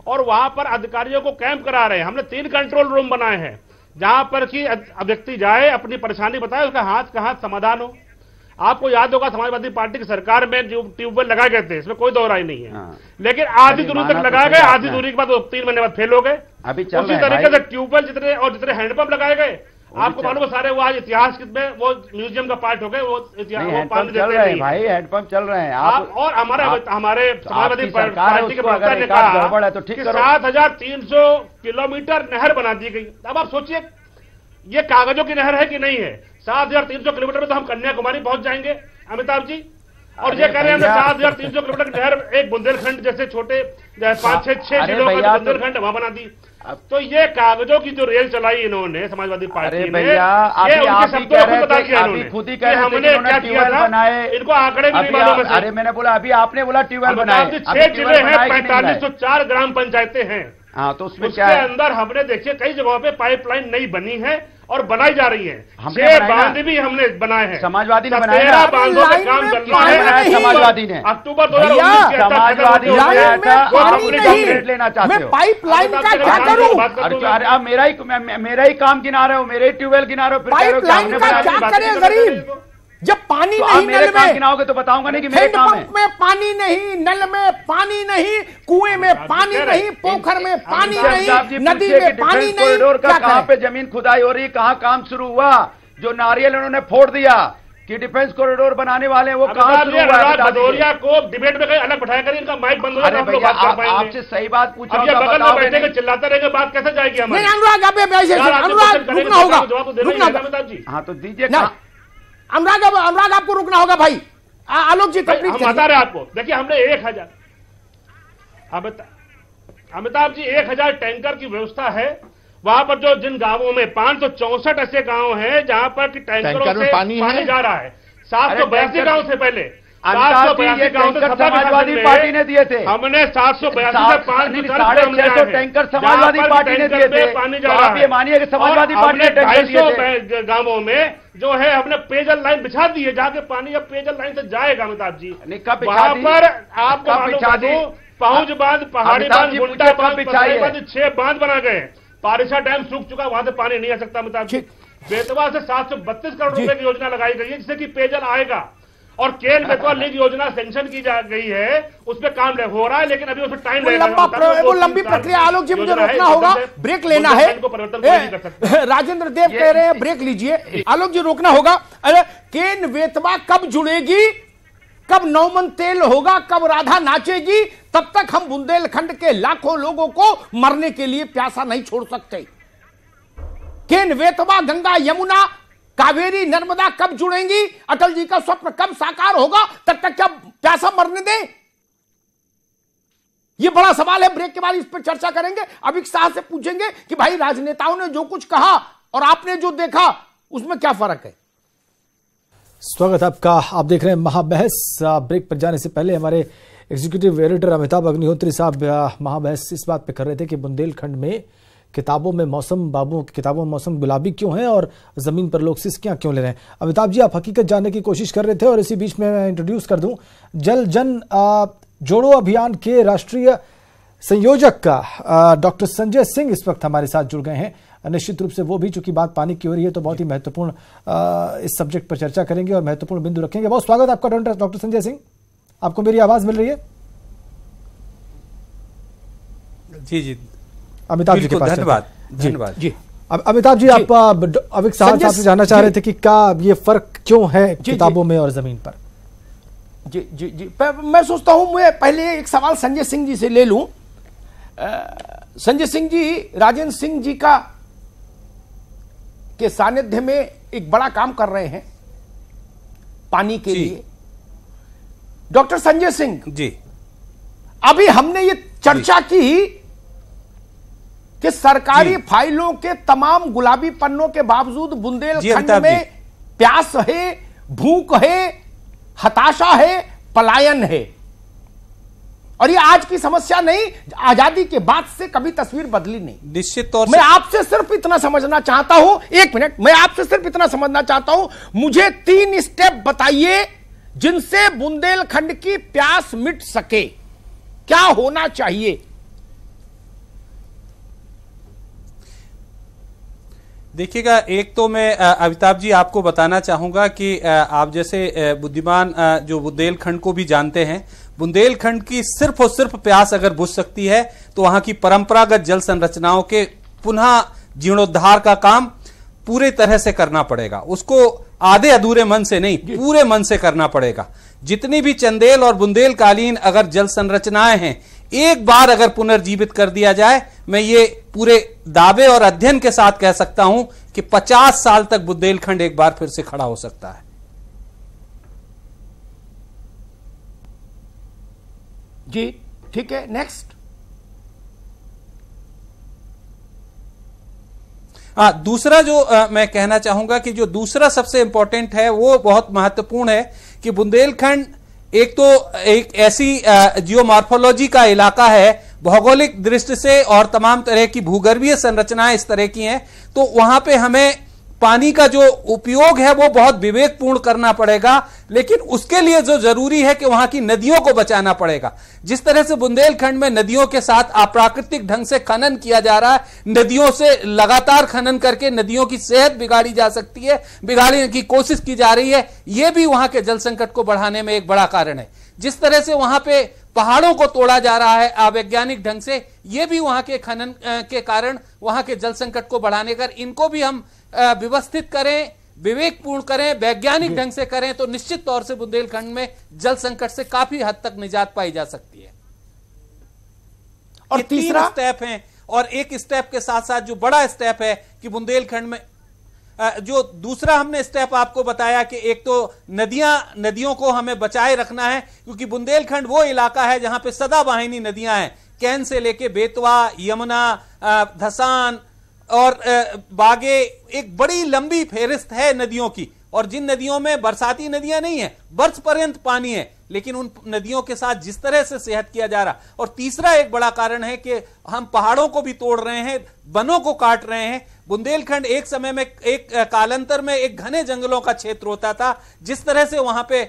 और वहां पर अधिकारियों को कैंप करा रहे हैं। हमने 3 कंट्रोल रूम बनाए हैं जहां पर कि व्यक्ति जाए, अपनी परेशानी बताए, उसका हाथ का हाथ समाधान हो। आपको याद होगा समाजवादी पार्टी की सरकार में जो ट्यूबवेल लगाए गए थे, इसमें कोई दो राय नहीं है, लेकिन आधी दूरी तक लगाए गए, आधी दूरी के बाद 3 महीने बाद फेल हो गए। उसी तरीके से ट्यूबवेल जितने हैंडपंप लगाए गए, आपको मालूम है सारे वो आज इतिहास में वो म्यूजियम का पार्ट हो गए। वो हैंडपंप चल रहे हैं भाई, हैंडपंप चल रहे हैं। आप और हमारे समाजवादी पार्टी के प्रवक्ता ने कहा तो ठीक 7300 किलोमीटर नहर बना दी गई। अब आप सोचिए ये कागजों की नहर है कि नहीं है? 7300 किलोमीटर में तो हम कन्याकुमारी पहुंच जाएंगे अमिताभ जी। और ये कह रहे हैं 7300 किलोमीटर की नहर एक बुंदेलखंड जैसे छोटे 5-6 जिलों का बुंदेलखंड वहां बना दी। तो ये कागजों की जो रेल चलाई इन्होंने समाजवादी पार्टी ने, ये उनके शब्दों को बता दिया इन्होंने, खुद ही कह रहे हमने क्या किया था, इनको आंकड़े भी नहीं मालूम है। अरे मैंने बोला अभी आपने बोला ट्यूबवेल बनाए, 6 जिले हैं, 4504 ग्राम पंचायतें हैं। हाँ, तो उसमें क्या है? अंदर हमने देखिए कई जगहों पे पाइपलाइन नहीं बनी है और बनाई जा रही है। 6 बांध भी हमने बनाए हैं, समाजवादी ने बनाया, 13 बांधों का काम चल रहा है समाजवादी ने। अक्टूबर 2019 समाजवादी लेना चाहते हो, पाइपलाइन का क्या करूं? आप मेरा ही काम गिना रहे हो, मेरे ट्यूबवेल गिना रहे हो, पाइपलाइन का क्या करें गरीब? जब पानी नहीं नल में गिनाओगे तो बताऊंगा नहीं कि मेरे काम है। में पानी नहीं, नल में पानी नहीं, कुएं में पानी नहीं, पोखर में पानी नहीं, नदी में पानी नहीं, कॉरिडोर का कहां पे जमीन खुदाई हो रही, कहां काम शुरू हुआ? जो नारियल उन्होंने फोड़ दिया कि डिफेंस कॉरिडोर बनाने वाले वो कहां शुरू हुआ? भदौरिया को डिबेट में कहीं अलग बैठाया करिए, इनका माइक बंद हो जाए। आपसे सही बात पूछा, बगल में बैठे चिल्लाते रहेंगे, बात कैसे जाएगी हमारी? अनुराग रुकना होगा। हाँ तो दीजिए अनुराग आपको रुकना होगा भाई। आलोक जी हम बता रहे आपको, देखिए हमने 1000 अमिताभ जी 1000 टैंकर की व्यवस्था है वहां पर। जो जिन गांवों में 564 ऐसे गांव हैं जहां पर टैंकरों से पानी जा रहा है, 782 गांव से पहले अमिताभ जी, ये टैंकर समाजवादी पार्टी ने दिए थे। हमने 782 से 550 टैंकर समाजवादी पार्टी ने दिए थे। तो आप ये मानिए कि समाजवादी पार्टी ने टैंकर दिए थे। गांवों में जो है हमने पेयजल लाइन बिछा दी है, जाके पानी अब पेयजल लाइन से जाएगा अमिताभ जी। वहां पर आपको पहुंच बांध, पहाड़ी बांध, मुंडा बांध, 6 बांध बना गए। पारिशा डैम सूख चुका, वहां से पानी नहीं आ सकता अमिताभ जी। बेतवा से 732 करोड़ रुपए की योजना लगाई गई है जिससे कि पेयजल आएगा। और केल बेतवा लिंक योजना सेंक्शन की जा गई है, उसमें काम हो रहा है, लेकिन अभी उसमें टाइम लगेगा। वो लंबी प्रक्रिया। आलोक जी, मुझे रोकना होगा, ब्रेक लेना है। राजेंद्र देव कह रहे हैं ब्रेक लीजिए। आलोक जी, रोकना होगा। अरे केन बेतवा कब जुड़ेगी, कब नौमन तेल होगा, कब राधा नाचेगी, तब तक हम बुंदेलखंड के लाखों लोगों को मरने के लिए प्यासा नहीं छोड़ सकते। केन बेतवा, गंगा यमुना, कावेरी, नर्मदा कब जुड़ेंगी, अटल जी का स्वप्न कब साकार होगा, तब तक क्या प्यासा मरने दें? यह बड़ा सवाल है। ब्रेक के बाद इस पर चर्चा करेंगे। अभी शाह से पूछेंगे कि भाई राजनेताओं ने जो कुछ कहा और आपने जो देखा उसमें क्या फर्क है। स्वागत आपका। आप देख रहे हैं महाबहस। ब्रेक पर जाने से पहले हमारे एग्जीक्यूटिव एडिटर अमिताभ अग्निहोत्री साहब महाबहस इस बात पे कर रहे थे कि बुंदेलखंड में किताबों में मौसम, बाबुओं की किताबों में मौसम गुलाबी क्यों है और जमीन पर लोग सिसकियां क्यों ले रहे हैं। अमिताभ जी, आप हकीकत जानने की कोशिश कर रहे थे और इसी बीच में मैं इंट्रोड्यूस कर दूं, जल जन जोड़ो अभियान के राष्ट्रीय संयोजक डॉक्टर संजय सिंह इस वक्त हमारे साथ जुड़ गए हैं। निश्चित रूप से वो भी, चूंकि बात पानी की हो रही है तो बहुत ही महत्वपूर्ण इस सब्जेक्ट पर चर्चा करेंगे और महत्वपूर्ण बिंदु रखेंगे। बहुत स्वागत आपका डॉक्टर संजय सिंह। आपको मेरी आवाज मिल रही है? जी जी, अमिताभ जी के पास। धन्यवाद धन्यवाद जी। अब अमिताभ जी, आप अविक साहब से जानना चाह रहे थे कि क्या ये फर्क क्यों है किताबों में और जमीन पर? जी जी जी, मैं सोचता हूं मैं पहले एक सवाल संजय सिंह जी से ले लूं। संजय सिंह जी, राजेंद्र सिंह जी का के सानिध्य में एक बड़ा काम कर रहे हैं पानी के लिए। डॉक्टर संजय सिंह जी, अभी हमने ये चर्चा की कि सरकारी फाइलों के तमाम गुलाबी पन्नों के बावजूद बुंदेलखंड में प्यास है, भूख है, हताशा है, पलायन है। और ये आज की समस्या नहीं, आजादी के बाद से कभी तस्वीर बदली नहीं। निश्चित तौर से मैं आपसे सिर्फ इतना समझना चाहता हूं, एक मिनट, मैं आपसे सिर्फ इतना समझना चाहता हूं, मुझे 3 स्टेप बताइए जिनसे बुंदेलखंड की प्यास मिट सके। क्या होना चाहिए? देखिएगा, एक तो मैं अमिताभ जी आपको बताना चाहूंगा कि आप जैसे बुद्धिमान जो बुंदेलखंड को भी जानते हैं, बुंदेलखंड की सिर्फ और सिर्फ प्यास अगर बुझ सकती है तो वहां की परंपरागत जल संरचनाओं के पुनः जीर्णोद्धार का काम पूरे तरह से करना पड़ेगा। उसको आधे अधूरे मन से नहीं, पूरे मन से करना पड़ेगा। जितनी भी चंदेल और बुंदेलकालीन अगर जल संरचनाएं हैं, एक बार अगर पुनर्जीवित कर दिया जाए, मैं ये पूरे दावे और अध्ययन के साथ कह सकता हूं कि 50 साल तक बुंदेलखंड एक बार फिर से खड़ा हो सकता है। जी ठीक है, नेक्स्ट। दूसरा जो मैं कहना चाहूंगा कि जो दूसरा सबसे इंपॉर्टेंट है वो बहुत महत्वपूर्ण है कि बुंदेलखंड एक तो एक ऐसी जियोमॉर्फोलॉजी का इलाका है, भौगोलिक दृष्टि से और तमाम तरह की भूगर्भीय संरचनाएं इस तरह की हैं, तो वहां पे हमें पानी का जो उपयोग है वो बहुत विवेकपूर्ण करना पड़ेगा। लेकिन उसके लिए जो जरूरी है कि वहां की नदियों को बचाना पड़ेगा। जिस तरह से बुंदेलखंड में नदियों के साथ अप्राकृतिक ढंग से खनन किया जा रहा है, नदियों से लगातार खनन करके नदियों की सेहत बिगाड़ी जा सकती है, बिगाड़ने की कोशिश की जा रही है, यह भी वहां के जल संकट को बढ़ाने में एक बड़ा कारण है। जिस तरह से वहां पे पहाड़ों को तोड़ा जा रहा है अवैज्ञानिक ढंग से, यह भी वहां के खनन के कारण वहां के जल संकट को बढ़ाने कर, इनको भी हम व्यवस्थित करें, विवेकपूर्ण करें, वैज्ञानिक ढंग से करें तो निश्चित तौर से बुंदेलखंड में जल संकट से काफी हद तक निजात पाई जा सकती है। और तीसरा स्टेप है, और एक स्टेप के साथ साथ जो बड़ा स्टेप है कि बुंदेलखंड में जो दूसरा हमने स्टेप आपको बताया कि एक तो नदियों को हमें बचाए रखना है, क्योंकि बुंदेलखंड वो इलाका है जहां पे सदाबहानी नदियां हैं, कैन से लेके बेतवा, यमुना, धसान और बागे, एक बड़ी लंबी फेरिस्त है नदियों की। और जिन नदियों में बरसाती नदियां नहीं है, वर्ष पर्यंत पानी है, लेकिन उन नदियों के साथ जिस तरह से सेहत किया जा रहा। और तीसरा एक बड़ा कारण है कि हम पहाड़ों को भी तोड़ रहे हैं, वनों को काट रहे हैं। बुंदेलखंड एक समय में, एक कालांतर में एक घने जंगलों का क्षेत्र होता था। जिस तरह से वहां पे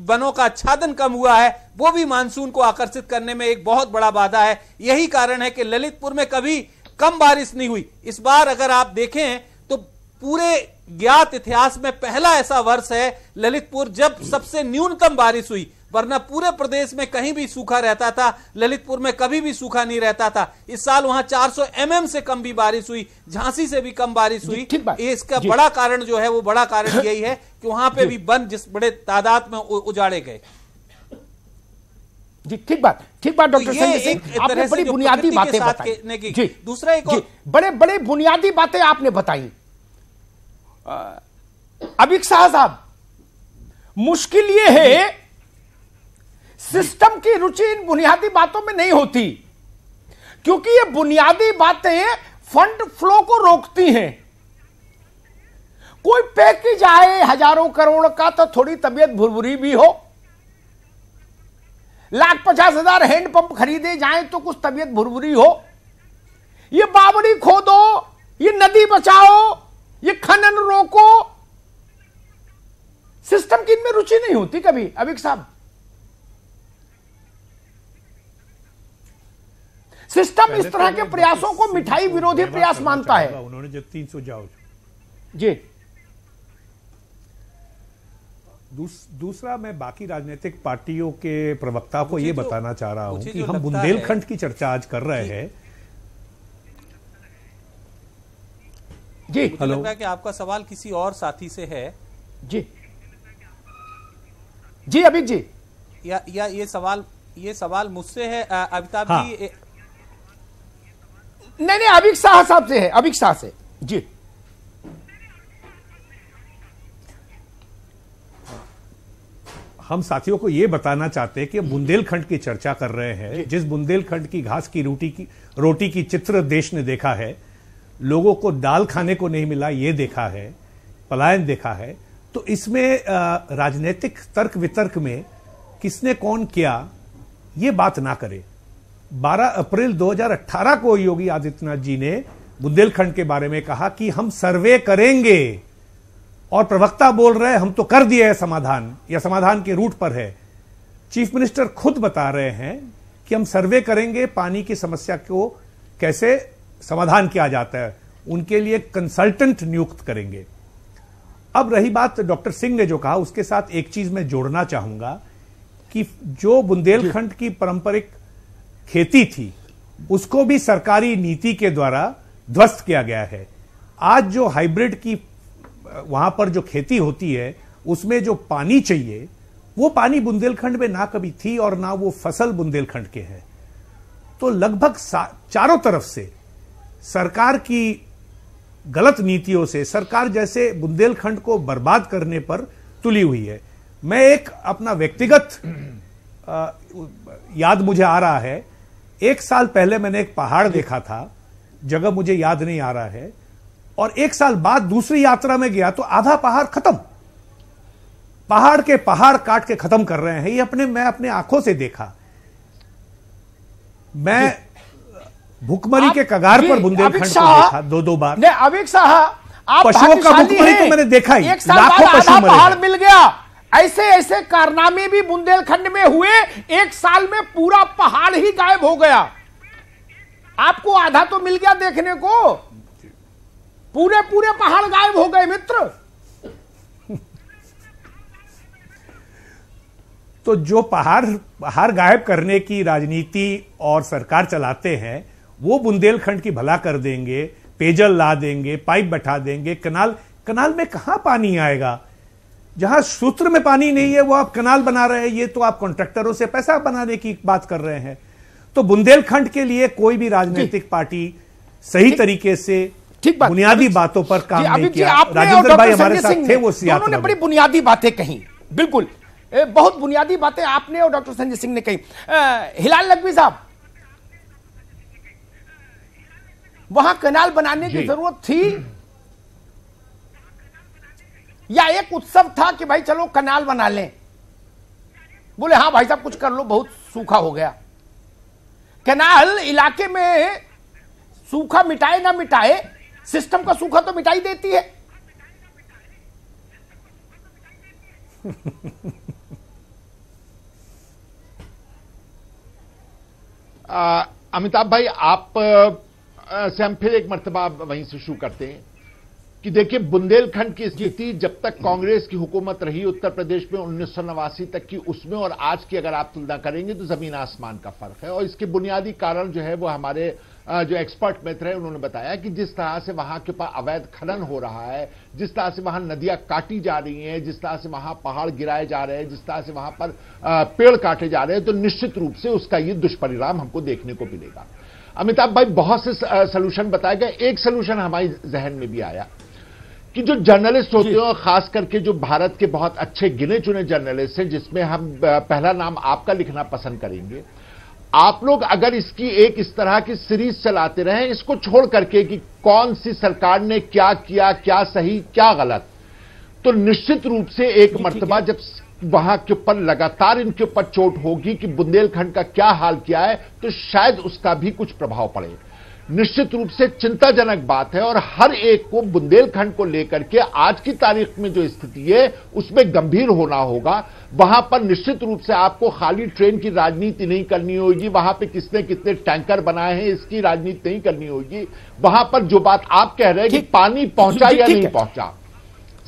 वनों का आच्छादन कम हुआ है, वो भी मानसून को आकर्षित करने में एक बहुत बड़ा बाधा है। यही कारण है कि ललितपुर में कभी कम बारिश नहीं हुई। इस बार अगर आप देखें तो पूरे ज्ञात इतिहास में पहला ऐसा वर्ष है ललितपुर जब सबसे न्यूनतम बारिश हुई, वरना पूरे प्रदेश में कहीं भी सूखा रहता था, ललितपुर में कभी भी सूखा नहीं रहता था। इस साल वहां 400 mm से कम भी बारिश हुई, झांसी से भी कम बारिश हुई। इसका बड़ा कारण जो है वो बड़ा कारण यही है कि वहां पे भी वन जिस बड़े तादाद में उजाड़े गए। जी ठीक बात डॉक्टर संजय सिंह, आपने बड़ी बुनियादी बातें बताई। जी दूसरा एक और बड़े बड़े बुनियादी बातें आपने बताई। अबिक शाह साहब, मुश्किल यह है सिस्टम की रुचि इन बुनियादी बातों में नहीं होती, क्योंकि ये बुनियादी बातें फंड फ्लो को रोकती हैं। कोई पैकेज आए हजारों करोड़ का तो थोड़ी तबीयत भुरभुरी भी हो, 1,50,000 हैंडपंप खरीदे जाएं तो कुछ तबीयत भुरभुरी हो, ये बावड़ी खोदो, ये नदी बचाओ, ये खनन रोको, सिस्टम की इनमें रुचि नहीं होती कभी। अबिक साहब, सिस्टम इस तरह के प्रयासों को मिठाई विरोधी प्रयास मानता है। उन्होंने जो 300 जाओ जी। दूसरा, मैं बाकी राजनीतिक पार्टियों के प्रवक्ता को ये बताना चाह रहा हूं कि हम बुंदेलखंड की चर्चा आज कर रहे हैं। जी मुझे लगता है कि आपका सवाल किसी और साथी से है। जी जी अभिक जी, या ये सवाल मुझसे है अमिताभ जी? नहीं, अभिक शाह साहब से है, अभिक शाह से। जी हम साथियों को यह बताना चाहते हैं कि बुंदेलखंड की चर्चा कर रहे हैं। जिस बुंदेलखंड की घास की रोटी की चित्र देश ने देखा है, लोगों को दाल खाने को नहीं मिला ये देखा है, पलायन देखा है, तो इसमें राजनीतिक तर्क वितर्क में किसने कौन किया ये बात ना करे। 12 अप्रैल 2018 को योगी आदित्यनाथ जी ने बुंदेलखंड के बारे में कहा कि हम सर्वे करेंगे, और प्रवक्ता बोल रहे हैं हम तो कर दिए है समाधान, या समाधान के रूट पर है। चीफ मिनिस्टर खुद बता रहे हैं कि हम सर्वे करेंगे, पानी की समस्या को कैसे समाधान किया जाता है, उनके लिए कंसल्टेंट नियुक्त करेंगे। अब रही बात डॉक्टर सिंह ने जो कहा, उसके साथ एक चीज मैं जोड़ना चाहूंगा कि जो बुंदेलखंड की पारंपरिक खेती थी उसको भी सरकारी नीति के द्वारा ध्वस्त किया गया है। आज जो हाइब्रिड की वहां पर जो खेती होती है उसमें जो पानी चाहिए वो पानी बुंदेलखंड में ना कभी थी और ना वो फसल बुंदेलखंड के हैं। तो लगभग चारों तरफ से सरकार की गलत नीतियों से सरकार जैसे बुंदेलखंड को बर्बाद करने पर तुली हुई है। मैं एक अपना व्यक्तिगत याद मुझे आ रहा है, 1 साल पहले मैंने एक पहाड़ देखा था, जगह मुझे याद नहीं आ रहा है, और 1 साल बाद दूसरी यात्रा में गया तो आधा पहाड़ खत्म, पहाड़ के पहाड़ काट के खत्म कर रहे हैं। ये मैं अपने आंखों से देखा। मैं भुखमरी के कगार पर बुंदेलखंड को देखा 2-2 बार। नहीं अभिक शाह, आप पशुओं का भुखमरी तो मैंने देखा ही, 1 साल बाद आधा पहाड़ मिल गया। ऐसे ऐसे कारनामे भी बुंदेलखंड में हुए, 1 साल में पूरा पहाड़ ही गायब हो गया। आपको आधा तो मिल गया देखने को, पूरे पहाड़ गायब हो गए मित्र। तो जो पहाड़ गायब करने की राजनीति और सरकार चलाते हैं वो बुंदेलखंड की भला कर देंगे, पेयजल ला देंगे, पाइप बैठा देंगे, कनाल में कहां पानी आएगा? जहां सूत्र में पानी नहीं है वो आप कनाल बना रहे हैं, ये तो आप कॉन्ट्रैक्टरों से पैसा बनाने की बात कर रहे हैं। तो बुंदेलखंड के लिए कोई भी राजनीतिक पार्टी सही तरीके से बुनियादी बातों पर काम नहीं किया। राजेंद्र भाई हमारे साथ थे वो यात्रा में। बड़ी बुनियादी बातें कही, बिल्कुल बहुत बुनियादी बातें आपने और डॉक्टर संजय सिंह ने कही। हिलाल नकवी साहब, वहां कनाल बनाने की जरूरत थी या एक उत्सव था कि भाई चलो कनाल बना लें? बोले हाँ भाई साहब कुछ कर लो, बहुत सूखा हो गया। कनाल इलाके में सूखा मिटाए ना मिटाए, सिस्टम का सूखा तो मिटाई देती है। अमिताभ भाई, आप से हम फिर एक मर्तबा वहीं से शुरू करते हैं कि देखिए, बुंदेलखंड की स्थिति जब तक कांग्रेस की हुकूमत रही उत्तर प्रदेश में 1989 तक की, उसमें और आज की अगर आप तुलना करेंगे तो जमीन आसमान का फर्क है। और इसके बुनियादी कारण जो है वो हमारे जो एक्सपर्ट मित्र हैं उन्होंने बताया कि जिस तरह से वहां के पास अवैध खनन हो रहा है, जिस तरह से वहां नदियां काटी जा रही हैं, जिस तरह से वहां पहाड़ गिराए जा रहे हैं, जिस तरह से वहां पर पेड़ काटे जा रहे हैं, तो निश्चित रूप से उसका ये दुष्परिणाम हमको देखने को मिलेगा। अमिताभ भाई, बहुत से सोल्यूशन बताए गए। एक सोल्यूशन हमारे जहन में भी आया कि जो जर्नलिस्ट होते हैं, खास करके जो भारत के बहुत अच्छे गिने चुने जर्नलिस्ट हैं, जिसमें हम पहला नाम आपका लिखना पसंद करेंगे, आप लोग अगर इसकी एक इस तरह की सीरीज चलाते रहें, इसको छोड़ करके कि कौन सी सरकार ने क्या किया, क्या सही क्या गलत, तो निश्चित रूप से एक मर्तबा जब वहां के ऊपर लगातार इनके ऊपर चोट होगी कि बुंदेलखंड का क्या हाल किया है, तो शायद उसका भी कुछ प्रभाव पड़े। निश्चित रूप से चिंताजनक बात है और हर एक को बुंदेलखंड को लेकर के आज की तारीख में जो स्थिति है उसमें गंभीर होना होगा। वहां पर निश्चित रूप से आपको खाली ट्रेन की राजनीति नहीं करनी होगी, वहां पे किसने कितने टैंकर बनाए हैं इसकी राजनीति नहीं करनी होगी। वहां पर जो बात आप कह रहे हैं कि पानी पहुंचा या नहीं पहुंचा,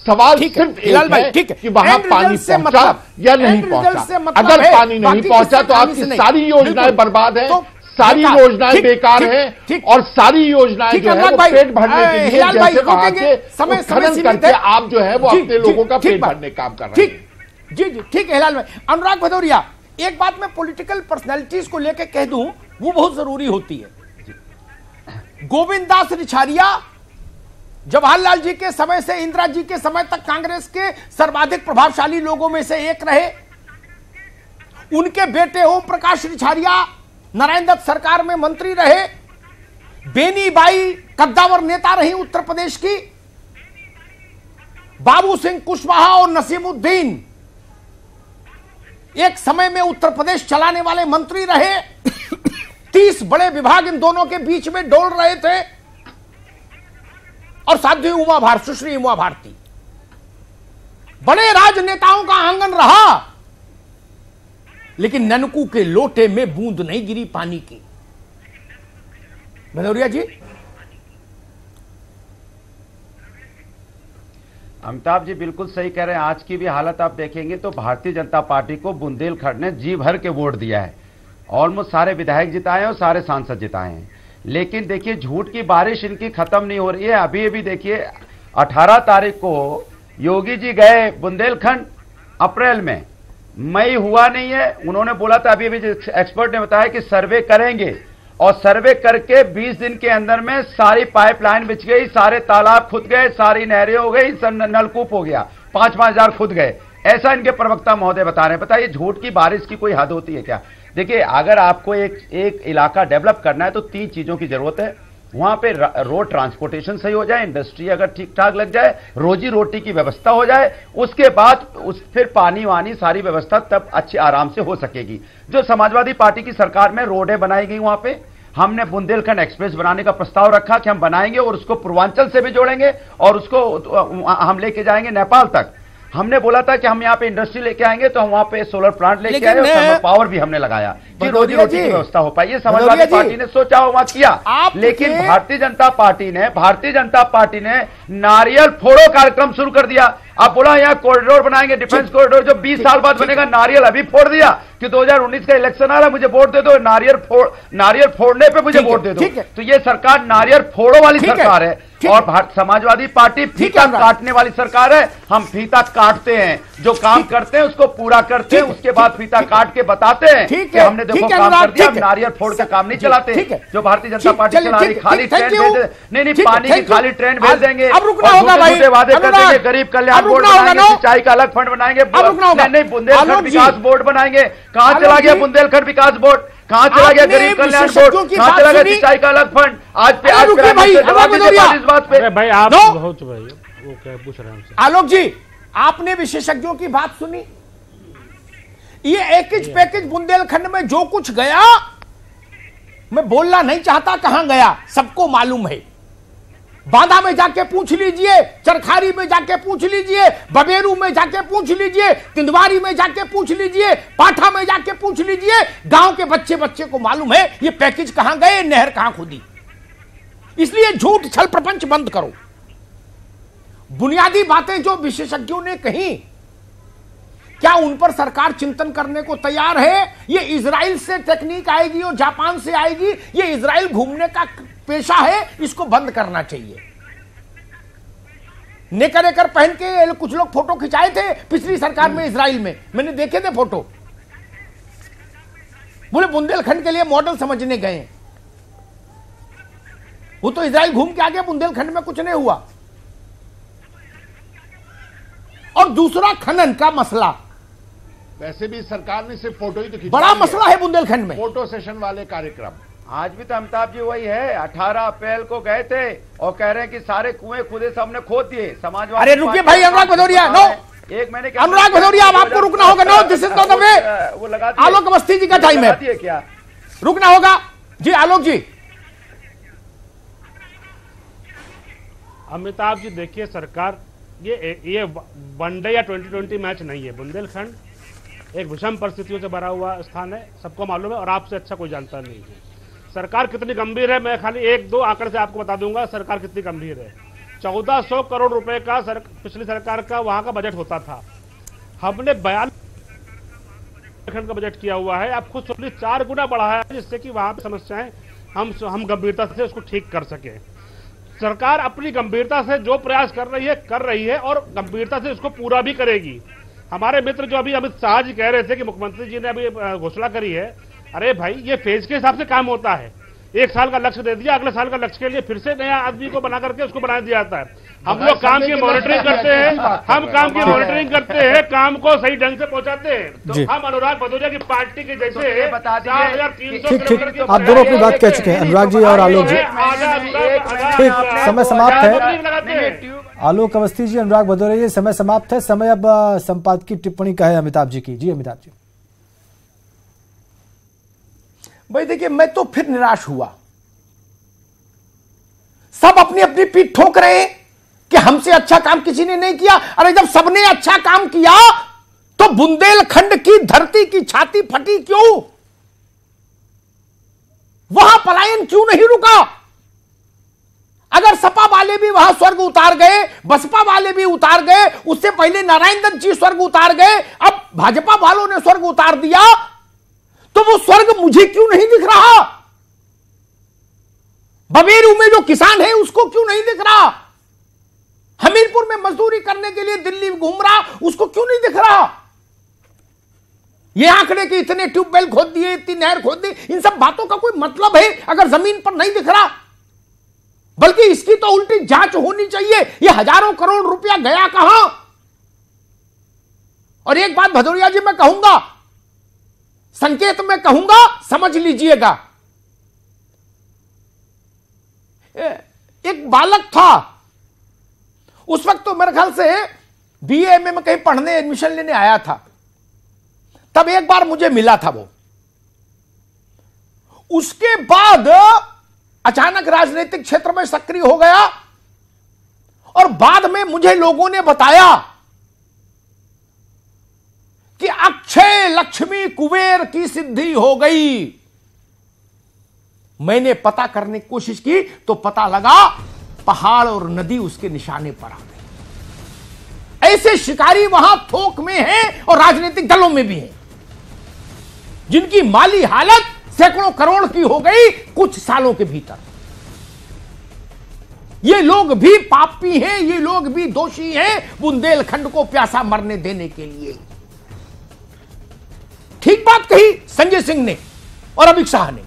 सवाल सिर्फ एक है कि वहां पानी पहुंचा या नहीं पहुंचा। अगर पानी नहीं पहुंचा तो आपकी सारी योजनाएं बर्बाद हैं, सारी योजनाएं बेकार हैं और सारी योजनाएं जो है वो पेट भरने के लिए जैसे वहां के खनन करके आप जो है वो अपने लोगों का पेट भरने का काम कर रहे हैं। जी जी ठीक है हिलाल भाई। अनुराग भदौरिया, एक बात मैं पॉलिटिकल पर्सनैलिटीज को लेकर कह दूं, वो बहुत जरूरी होती है। गोविंद दास रिछारिया जवाहरलाल जी के समय से इंदिरा जी के समय तक कांग्रेस के सर्वाधिक प्रभावशाली लोगों में से एक रहे। उनके बेटे ओम प्रकाश रिछारिया नारायण दत्त सरकार में मंत्री रहे। बेनी बाई कद्दावर नेता रही उत्तर प्रदेश की। बाबू सिंह कुशवाहा और नसीमुद्दीन एक समय में उत्तर प्रदेश चलाने वाले मंत्री रहे। 30 बड़े विभाग इन दोनों के बीच में डोल रहे थे। और साध्वी उमा भारती, सुश्री उमा भारती, बड़े राजनेताओं का आंगन रहा, लेकिन ननकू के लोटे में बूंद नहीं गिरी पानी की। भदौरिया जी। अमिताभ जी बिल्कुल सही कह रहे हैं। आज की भी हालत आप देखेंगे तो भारतीय जनता पार्टी को बुंदेलखंड ने जी भर के वोट दिया है। ऑलमोस्ट सारे विधायक जिताए हैं और सारे सांसद जिताए हैं। लेकिन देखिए, झूठ की बारिश इनकी खत्म नहीं हो रही है। अभी अभी देखिए 18 तारीख को योगी जी गए बुंदेलखंड, अप्रैल में, मई हुआ नहीं है। उन्होंने बोला था, अभी अभी एक्सपर्ट ने बताया कि सर्वे करेंगे, और सर्वे करके 20 दिन के अंदर में सारी पाइपलाइन बिछ गई, सारे तालाब खुद गए, सारी नहरें हो गई, नलकूप हो गया, 5-5 हजार खुद गए। ऐसा इनके प्रवक्ता महोदय बता रहे हैं। बताइए, झूठ की बारिश की कोई हद होती है क्या? देखिए, अगर आपको एक इलाका डेवलप करना है तो 3 चीजों की जरूरत है। वहां पे रोड ट्रांसपोर्टेशन सही हो जाए, इंडस्ट्री अगर ठीक ठाक लग जाए, रोजी रोटी की व्यवस्था हो जाए, उसके बाद फिर पानी वानी सारी व्यवस्था तब अच्छी आराम से हो सकेगी। जो समाजवादी पार्टी की सरकार में रोडें बनाई गई, वहां पे हमने बुंदेलखंड एक्सप्रेस बनाने का प्रस्ताव रखा कि हम बनाएंगे और उसको पूर्वांचल से भी जोड़ेंगे और उसको हम लेके जाएंगे नेपाल तक। हमने बोला था कि हम यहाँ पे इंडस्ट्री लेके आएंगे तो हम वहां पे सोलर प्लांट लेके आए और थर्मल पावर भी हमने लगाया कि रोजी रोटी की व्यवस्था हो पाई। ये समाजवादी पार्टी ने सोचा हुआ किया, लेकिन भारतीय जनता पार्टी ने नारियल फोड़ो कार्यक्रम शुरू कर दिया। आप बोला यहाँ कॉरिडोर बनाएंगे, डिफेंस कॉरिडोर जो 20 साल बाद बनेगा, नारियल अभी फोड़ दिया कि 2019 का इलेक्शन आ रहा है, मुझे वोट दे दो, नारियल फोड़ने पे मुझे वोट दे दो। तो ये सरकार नारियल फोड़ो वाली सरकार है और समाजवादी पार्टी फीता काटने वाली सरकार है। हम फीता काटते हैं, जो काम करते हैं उसको पूरा करते हैं, उसके बाद फीता काट के बताते हैं कि हमने देखो काम कर दिया। हम नारियल फोड़ के काम नहीं चलाते। जो भारतीय जनता पार्टी चला रही खाली ट्रेन भेज दे, नहीं पानी की खाली ट्रेन भेज देंगे, वादे कर देंगे, गरीब कल्याण बोर्ड बनाएंगे, सिंचाई का अलग फंड बनाएंगे, नहीं बुंदेलखंड विकास बोर्ड बनाएंगे। कहां चला गया बुंदेलखंड विकास बोर्ड? कहां चला गया गरीब कल्याण बोर्ड? कहां चला गया सिंचाई का अलग फंड? आज पे भाई इस बात पे भाई आप बहुत भाई वो क्या पूछ रहे हैं हमसे? आलोक जी, आपने विशेषज्ञों की बात सुनी? ये पैकेज पैकेज बुंदेलखंड में जो कुछ गया, मैं बोलना नहीं चाहता कहां गया, सबको मालूम है। बांदा में जाके पूछ लीजिए, चरखारी में जाके पूछ लीजिए, बबेरू में जाके पूछ लीजिए, तिंदवारी में जाके पूछ लीजिए, पाठा में जाके पूछ लीजिए, गांव के बच्चे बच्चे को मालूम है ये पैकेज कहां गए, नहर कहां खुदी। इसलिए झूठ छल प्रपंच बंद करो। बुनियादी बातें जो विशेषज्ञों ने कही, क्या उन पर सरकार चिंतन करने को तैयार है? ये इजराइल से टेक्निक आएगी और जापान से आएगी, ये इजराइल घूमने का पेशा है, इसको बंद करना चाहिए। नेकर एकर पहन के कुछ लोग फोटो खिंचाए थे पिछली सरकार में इजराइल में, मैंने देखे थे फोटो। बोले बुंदेलखंड के लिए मॉडल समझने गए। वो तो इजराइल घूम के आ गया, बुंदेलखंड में कुछ नहीं हुआ। और दूसरा खनन का मसला, वैसे भी सरकार ने सिर्फ फोटो ही तो खींचा, बड़ा मसला है बुंदेलखंड में, फोटो सेशन वाले कार्यक्रम। आज भी तो अमिताभ जी वही है, 18 अप्रैल को गए थे और कह रहे हैं कि सारे कुएं खुदे सबने खोद दिए। समाजवादी, अरे रुकिए भाई, अनुराग भदौरिया, नो, एक महीने अनुराग भदौरिया, अब आपको रुकना होगा। No, this is not the way. वो लगा आलोक अवस्थी जी का टाइम है, क्या रुकना होगा जी। आलोक जी। अमिताभ जी देखिए, सरकार ये वनडे या 2020 मैच नहीं है। बुंदेलखंड एक विषम परिस्थितियों से भरा हुआ स्थान है, सबको मालूम है, और आपसे अच्छा कोई जानता नहीं है। सरकार कितनी गंभीर है, मैं खाली 1-2 आंकड़े से आपको बता दूंगा सरकार कितनी गंभीर है। 1400 करोड़ रुपए का पिछली सरकार का वहां का बजट होता था, हमने 42 का बजट किया हुआ है। आप खुद सोचिए, 4 गुना बढ़ा है, जिससे कि वहां पर समस्याएं हम गंभीरता से उसको ठीक कर सके। सरकार अपनी गंभीरता से जो प्रयास कर रही है और गंभीरता से उसको पूरा भी करेगी। हमारे मित्र जो अभी अमित शाह जी कह रहे थे कि मुख्यमंत्री जी ने अभी घोषणा करी है, अरे भाई ये फेज के हिसाब से काम होता है। 1 साल का लक्ष्य दे दिया, अगले साल का लक्ष्य के लिए फिर से नया आदमी को बना करके उसको बना दिया जाता है। हम लोग काम की मॉनिटरिंग करते हैं, काम को सही ढंग से पहुंचाते हैं। हम अनुराग भदौरिया की पार्टी के जैसे 4300 ठीक, आप दोनों अपनी बात कह चुके हैं, अनुराग जी और आलोक जी। ठीक, समय समाप्त है। आलोक अवस्थी जी, अनुराग भदौरिया जी, समय समाप्त है। समय अब संपादकीय टिप्पणी का है अमिताभ जी की। जी अमिताभ जी। भाई देखिए, मैं तो फिर निराश हुआ। सब अपनी अपनी पीठ ठोक रहे हैं कि हमसे अच्छा काम किसी ने नहीं किया। अरे जब सबने अच्छा काम किया तो बुंदेलखंड की धरती की छाती फटी क्यों? वहां पलायन क्यों नहीं रुका? अगर सपा वाले भी वहां स्वर्ग उतार गए, बसपा वाले भी उतार गए, उससे पहले नारायण दत्त जी स्वर्ग उतार गए, अब भाजपा वालों ने स्वर्ग उतार दिया, तो वो स्वर्ग मुझे क्यों नहीं दिख रहा? बबेरू में जो किसान है उसको क्यों नहीं दिख रहा? हमीरपुर में मजदूरी करने के लिए दिल्ली घूम रहा, उसको क्यों नहीं दिख रहा? ये आंकड़े के इतने ट्यूबवेल खोद दिए, इतनी नहर खोद दी, इन सब बातों का कोई मतलब है अगर जमीन पर नहीं दिख रहा? बल्कि इसकी तो उल्टी जांच होनी चाहिए, ये हजारों करोड़ रुपया गया कहां? और एक बात भदौरिया जी मैं कहूंगा, संकेत में कहूंगा, समझ लीजिएगा। एक बालक था, उस वक्त तो मेरे ख्याल से बीए में मैं कहीं पढ़ने एडमिशन लेने आया था, तब एक बार मुझे मिला था वो। उसके बाद अचानक राजनीतिक क्षेत्र में सक्रिय हो गया और बाद में मुझे लोगों ने बताया कि अक्षय लक्ष्मी कुबेर की सिद्धि हो गई। मैंने पता करने की कोशिश की तो पता लगा पहाड़ और नदी उसके निशाने पर आ गई। ऐसे शिकारी वहां थोक में हैं और राजनीतिक दलों में भी हैं, जिनकी माली हालत सैकड़ों करोड़ की हो गई कुछ सालों के भीतर। ये लोग भी पापी हैं, ये लोग भी दोषी हैं बुंदेलखंड को प्यासा मरने देने के लिए। ठीक बात कही संजय सिंह ने और अमित शाह ने।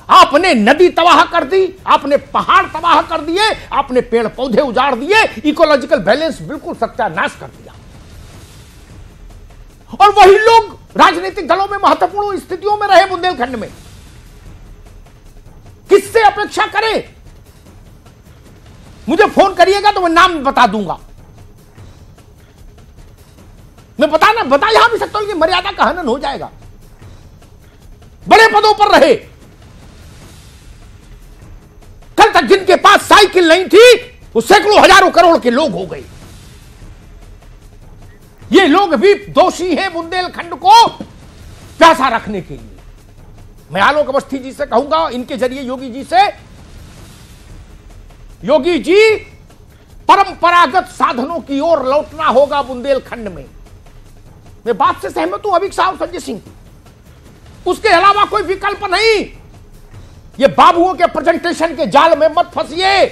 आपने नदी तबाह कर दी, आपने पहाड़ तबाह कर दिए, आपने पेड़ पौधे उजाड़ दिए, इकोलॉजिकल बैलेंस बिल्कुल सत्यानाश कर दिया। और वही लोग राजनीतिक दलों में महत्वपूर्ण स्थितियों में रहे बुंदेलखंड में। किससे अपेक्षा करें? मुझे फोन करिएगा तो मैं नाम बता दूंगा। मैं बता यहां भी सकता हूं कि मर्यादा का हनन हो जाएगा। बड़े पदों पर रहे, कल तक जिनके पास साइकिल नहीं थी वो सैकड़ों हजारों करोड़ के लोग हो गए। ये लोग भी दोषी हैं बुंदेलखंड को प्यासा रखने के लिए। मैं आलोक अवस्थी जी से कहूंगा, इनके जरिए योगी जी से, योगी जी परंपरागत साधनों की ओर लौटना होगा बुंदेलखंड में। मैं बात से सहमत हूं अभी साहब संजय सिंह, उसके अलावा कोई विकल्प नहीं। ये बाबुओं के प्रेजेंटेशन के जाल में मत फंसिए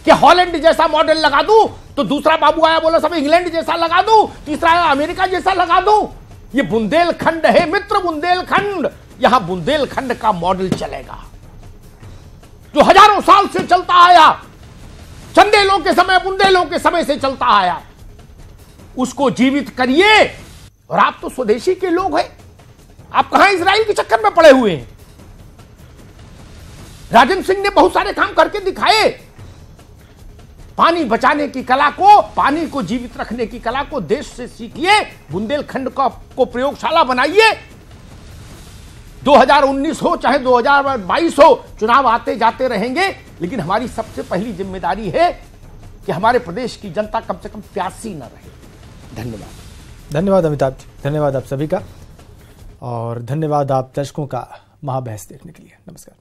कि हॉलैंड जैसा मॉडल लगा दूं तो दूसरा बाबू आया बोला सब इंग्लैंड जैसा लगा दूं, तीसरा आया अमेरिका जैसा लगा दूं। ये बुंदेलखंड है मित्र, बुंदेलखंड। यहां बुंदेलखंड का मॉडल चलेगा जो हजारों साल से चलता आया, चंदेलों के समय, बुंदेलों के समय से चलता आया। उसको जीवित करिए। और आप तो स्वदेशी के लोग हैं, आप कहां इजराइल के चक्कर में पड़े हुए हैं। राजेंद्र सिंह ने बहुत सारे काम करके दिखाए। पानी बचाने की कला को, पानी को जीवित रखने की कला को देश से सीखिए, बुंदेलखंड को प्रयोगशाला बनाइए। 2019 हो चाहे 2022 हो, चुनाव आते जाते रहेंगे, लेकिन हमारी सबसे पहली जिम्मेदारी है कि हमारे प्रदेश की जनता कम से कम प्यासी न रहे। धन्यवाद। धन्यवाद अमिताभ जी, धन्यवाद आप सभी का, और धन्यवाद आप दर्शकों का महाबहस देखने के लिए। नमस्कार।